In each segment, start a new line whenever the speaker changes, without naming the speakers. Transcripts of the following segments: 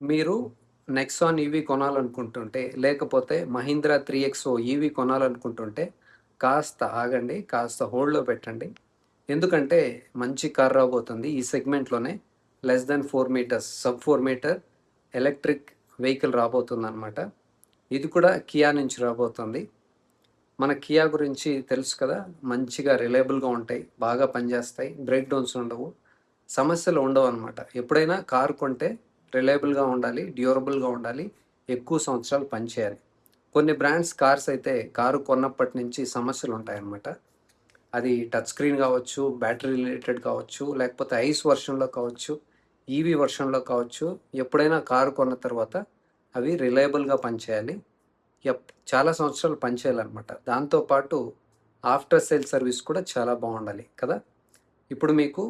మీరు Nexon EV కొనాలనుకుంటుంటే, లేకపోతే Mahindra 3XO EV కొనాలనుకుంటుంటే, కాస్త ఆగండి. కాస్త హోల్డ్‌లో పెట్టండి. ఎందుకంటే, మంచి కార్ రాబోతుంది. ఈ సెగ్మెంట్‌లోనే less than 4 meters, sub 4 meter electric vehicle రాబోతుందనమాట. ఇది కూడా కియా నుంచి రాబోతుంది. మన కియా గురించి తెలుసు కదా! మంచిగా రిలయబుల్‌గా ఉంటాయి. బాగా పనిచేస్తాయి. బ్రేక్ డౌన్స్ ఉండవు. సమస్యలు ఉండవనమాట. ఎప్పుడైనా కారు కొంటే రిలయబుల్‌గా ఉండాలి, డ్యూరబుల్‌గా ఉండాలి, ఎక్కువ సంవత్సరాలు పనిచేయాలి. కొన్ని బ్రాండ్స్ కార్స్ అయితే కారు కొన్నప్పటి నుంచి సమస్యలుంటాయన్నమాట. అది టచ్ స్క్రీన్ కావచ్చు, బ్యాటరీ రిలేటెడ్ కావచ్చు, లేకపోతే ఐస్ వెర్షన్‌లో కావచ్చు, ఈవీ వెర్షన్‌లో కావచ్చు. ఎప్పుడైనా కారు కొన్న తర్వాత అవి రిలయబుల్‌గా పనిచేయాలి. చాలా సంవత్సరాలు పనిచేయాలన్నమాట. దాంతో పాటు ఆఫ్టర్ సేల్ సర్వీస్ కూడా చాలా బావుండాలి కదా! ఇప్పుడు మీకు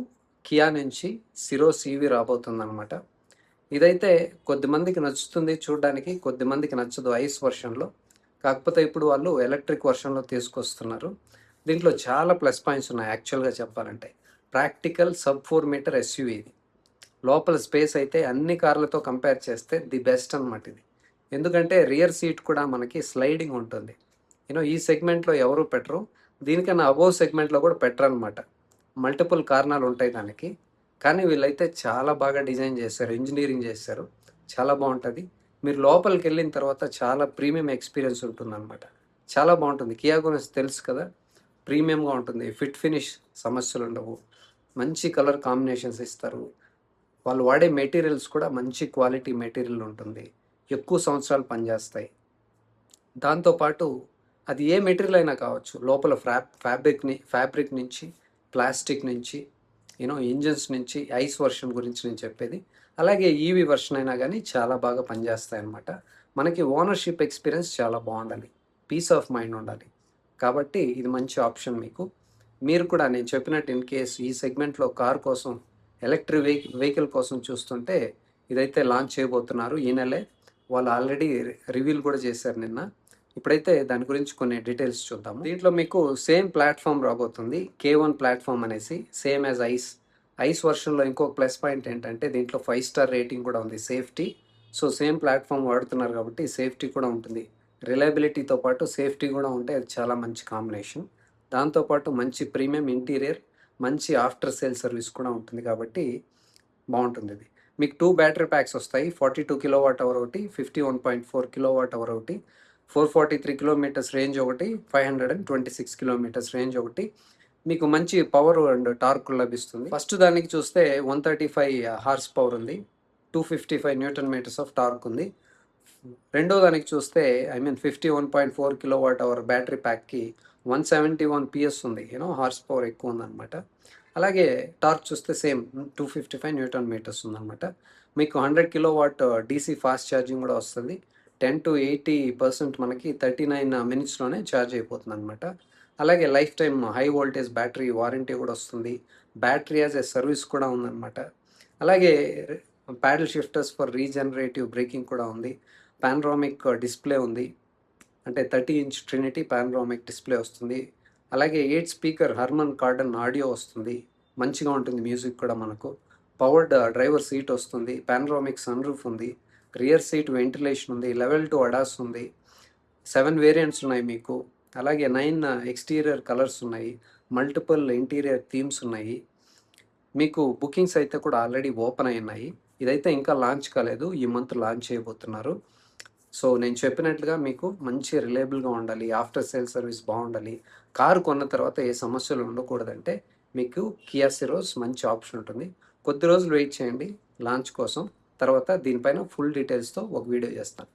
కియా నుంచి సిరోస్ ఈవీ రాబోతుందనమాట. ఇదైతే కొద్దిమందికి నచ్చుతుంది చూడ్డానికి, కొద్దిమందికి నచ్చదు ఐస్ వెర్షన్‌లో. కాకపోతే ఇప్పుడు వాళ్ళు ఎలక్ట్రిక్ వెర్షన్‌లో తీసుకొస్తున్నారు. దీంట్లో చాలా ప్లస్ పాయింట్స్ ఉన్నాయి యాక్చువల్‌గా చెప్పాలంటే. ప్రాక్టికల్ సబ్ 4 మీటర్ ఎస్యూవీ ఇది. లోపల స్పేస్ అయితే అన్ని కార్లతో కంపేర్ చేస్తే ది బెస్ట్ అనమాట ఇది. ఎందుకంటే రియర్ సీట్ కూడా మనకి స్లైడింగ్ ఉంటుంది. ఈ సెగ్మెంట్‌లో ఎవరు పెట్టరు. దీనికన్నా అబోవ్ సెగ్మెంట్‌లో కూడా పెట్టరనమాట. మల్టిపుల్ కారణాలు ఉంటాయి దానికి. కానీ వీళ్ళైతే చాలా బాగా డిజైన్ చేశారు. ఇంజినీరింగ్ చేశారు. చాలా బావుంటది. మీరు లోపలికెళ్ళిన తర్వాత చాలా ప్రీమియం ఎక్స్‌పీరియన్స్ ఉంటుందనమాట. చాలా బావుంటుంది. కియా గురించి తెలుసు కదా! ప్రీమియంగా ఉంటుంది. ఫిట్ ఫినిష్ సమస్యలుండవు. మంచి కలర్ కాంబినేషన్స్ ఇస్తారు. వాళ్ళు వాడే మెటీరియల్స్ కూడా మంచి క్వాలిటీ మెటీరియల్ ఉంటుంది. ఎక్కువ సంవత్సరాలు పనిచేస్తాయి. దాంతో పాటు అది ఏ మెటీరియల్ అయినా కావచ్చు. లోపల ఫ్యాబ్రిక్ నుంచి, ప్లాస్టిక్ నుంచి, ఇంజిన్స్ నుంచి, ఐస్ వెర్షన్ గురించి నేను చెప్పేది. అలాగే ఈవీ వెర్షన్ అయినా గానీ చాలా బాగా పనిచేస్తాయన్నమాట. మనకి ఓనర్‌షిప్ ఎక్స్‌పీరియన్స్ చాలా బావుండాలి. పీస్ ఆఫ్ మైండ్ ఉండాలి. కాబట్టి ఇది మంచి ఆప్షన్ మీకు. మీరు కూడా నేను చెప్పినట్టు ఇన్ కేస్ ఈ సెగ్మెంట్‌లో కార్ కోసం ఎలక్ట్రిక్ వెహికల్ కోసం చూస్తుంటే ఇదైతే లాంచ్ చేయబోతున్నారు ఈ నెలే. వాళ్ళు ఆల్రెడీ రివీల్ కూడా చేశారు నిన్న. ఇప్పుడైతే దాని గురించి కొన్ని డీటెయిల్స్ చూద్దాము. దీంట్లో మీకు సేమ్ ప్లాట్‌ఫార్మ్ రాబోతుంది. K1 ప్లాట్‌ఫార్మ్ అనేసి సేమ్ యాజ్ ఐస్. ఐస్ వెర్షన్‌లో ఇంకొక ప్లస్ పాయింట్ ఏంటంటే దీంట్లో 5 స్టార్ రేటింగ్ కూడా ఉంది సేఫ్టీ. సో, సేమ్ ప్లాట్‌ఫార్మ్ వాడుతున్నారు కాబట్టి సేఫ్టీ కూడా ఉంటుంది. రిలయబిలిటీతో పాటు సేఫ్టీ కూడా ఉంటే అది చాలా మంచి కాంబినేషన్. దాంతో పాటు మంచి ప్రీమియం ఇంటీరియర్, మంచి ఆఫ్టర్ సేల్ సర్వీస్ కూడా ఉంటుంది కాబట్టి బావుంటుందిది. మీకు 2 బ్యాటరీ ప్యాక్స్ వస్తాయి. 42 కిలోవాట్ అవర్ ఒకటి, 51.4 కిలోవాట్ అవర్ ఒకటి, 443 కిలోమీటర్స్ రేంజ్ ఒకటి, 526 కిలోమీటర్స్ రేంజ్ ఒకటి. మీకు మంచి పవర్ అండ్ టార్క్ లభిస్తుంది. ఫస్ట్ దానికి చూస్తే 135 హార్స్ పవర్ ఉంది. 255 న్యూటన్ మీటర్స్ ఆఫ్ టార్క్ ఉంది. రెండో దానికి చూస్తే 51.4 కిలోవాట్ అవర్ బ్యాటరీ ప్యాక్‌కి 171 పిఎస్ ఉంది. హార్స్ పవర్ ఎక్కువ ఉందన్నమాట. అలాగే టార్క్ చూస్తే సేమ్ 255 న్యూటన్ మీటర్స్ ఉందన్నమాట. మీకు 100 కిలోవాట్ డీసీ ఫాస్ట్ ఛార్జింగ్ కూడా వస్తుంది. 10-80% మనకి 39 మినిట్స్‌లోనే ఛార్జ్ అయిపోతుందన్నమాట. అలాగే life time high voltage battery warranty కూడా వస్తుంది. బ్యాటరీ యాస్ ఎ సర్వీస్ కూడా ఉందన్నమాట. అలాగే ప్యాడల్ షిఫ్టర్స్ ఫర్ రీజనరేటివ్ బ్రేకింగ్ కూడా ఉంది. పానరామిక్ డిస్‌ప్లే ఉంది. అంటే 30 ఇంచ్ ట్రినిటీ పానరామిక్ డిస్‌ప్లే వస్తుంది. అలాగే 8 స్పీకర్ హర్మన్ కార్డన్ ఆడియో వస్తుంది. మంచిగా ఉంటుంది మ్యూజిక్ కూడా మనకు. పవర్డ్ డ్రైవర్ సీట్ వస్తుంది. పానరామిక్ సన్‌రూఫ్ ఉంది. రియర్ సీట్ వెంటిలేషన్ ఉంది. లెవెల్ 2 అడాస్ ఉంది. 7 వేరియంట్స్ ఉన్నాయి మీకు. అలాగే 9 ఎక్స్‌టీరియర్ కలర్స్ ఉన్నాయి. మల్టిపుల్ ఇంటీరియర్ థీమ్స్ ఉన్నాయి. మీకు బుకింగ్స్ అయితే కూడా ఆల్రెడీ ఓపెన్ అయ్యున్నాయి. ఇదైతే ఇంకా లాంచ్ కాలేదు. ఈ మంత్ లాంచ్ చేయబోతున్నారు. సో, నేను చెప్పినట్లుగా మీకు మంచి రిలయబుల్‌గా ఉండాలి. ఆఫ్టర్ సేల్ సర్వీస్ బావుండాలి. కారు కొన్న తర్వాత ఏ సమస్యలు ఉండకూడదంటే మీకు కియా సిరోస్ మంచి ఆప్షన్ ఉంటుంది. కొద్ది రోజులు వెయిట్ చేయండి లాంచ్ కోసం. తర్వాత దీనిపైన ఫుల్ డీటెయిల్స్‌తో ఒక వీడియో చేస్తాను.